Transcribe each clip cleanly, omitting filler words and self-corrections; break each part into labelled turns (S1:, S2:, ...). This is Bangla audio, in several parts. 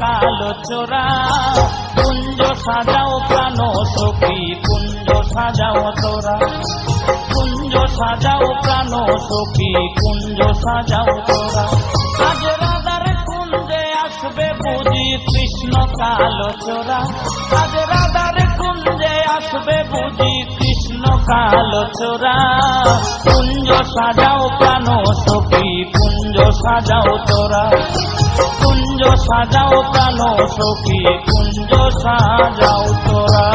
S1: কালো চোরা। কুঞ্জ সাজাও প্রাণ সখী কুঞ্জ সাজাও তোরা, কুঞ্জ সাজাও প্রাণ সখী কুঞ্জ সাজাও তোরা। আজ রাধার কুঞ্জে আসবে বুঝি কৃষ্ণ কালো চোরা, আজ রাধার কুঞ্জে আসবে বুঝি কৃষ্ণ কালো চোরা। কুঞ্জ সাজাও প্রাণ সখী কুঞ্জ সাজাও তোরা, কুঞ্জ সাজাও প্রাণ সখী কুঞ্জ সাজাও তোরা।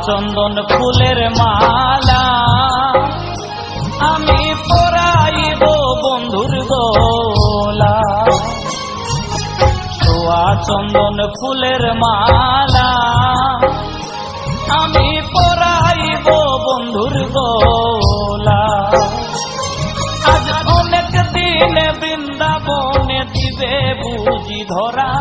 S1: চন্দন ফুলের মালা আমি পরাইব বন্ধুর দোলা, ছোয়া চন্দন ফুলের মালা আমি পরাইব বন্ধুর দোলা। আজ অনেক দিনে বৃন্দাবনে দিবে বুঝি ধরা,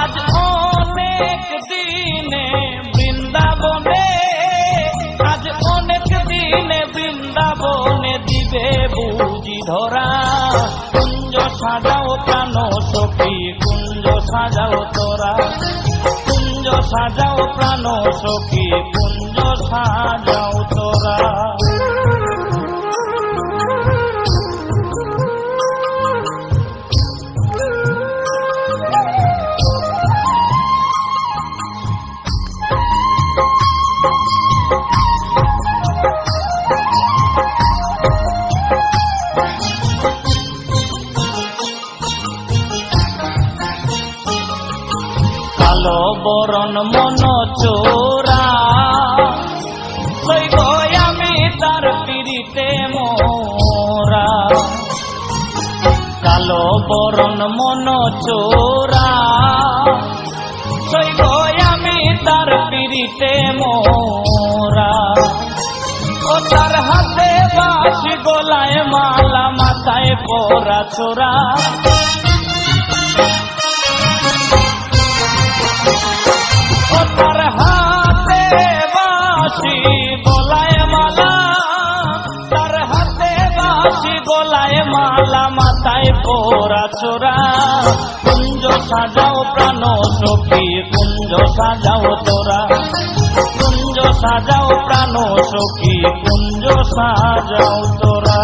S1: আজ অনেক দিনে বৃন্দাবনে, আজ অনেক দিনে বৃন্দাবনে দিবে বুঝি ধরা। কুঞ্জ সাজাও প্রাণ সখী কুঞ্জ সাজাও তোরা, কুঞ্জ সাজাও প্রাণ সখী কুঞ্জ সাজাও তোরা। কালো বরণ মন চোরা সইব আমি তার পিড়িতে মোরা, কালো বরণ মন চোরা সইব আমি তার পিড়িতে মোরা। ও তার হাতে বাঁশি গলায় মালা মাথায় পরা ছোরা, ও তার হাতে বাঁশি গলায় মালা, তার হাতে বাঁশি গলায় মালা মাথায় পরা ছোরা। কুঞ্জ সাজাও প্রাণ সখী কুঞ্জ সাজাও তোরা, কুঞ্জ সাজাও প্রাণ সখী কুঞ্জ সাজাও তোরা।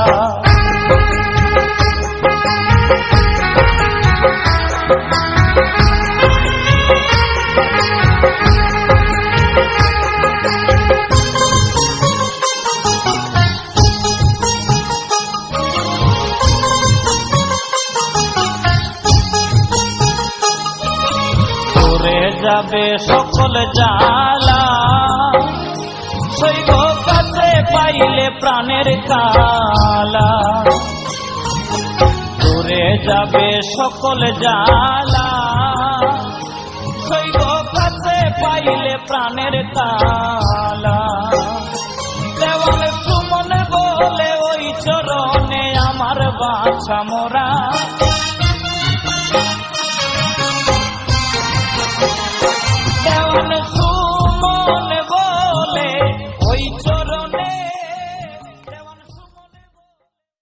S1: যাবে সকল জালা সইব কাছে পাইলে প্রাণের কালা, দূরে যাবে সকল জালা সইব কাছে পাইলে প্রাণের কালা। দেওয়াল সুমন বলে ওই চরণে আমার বাছা মোরা।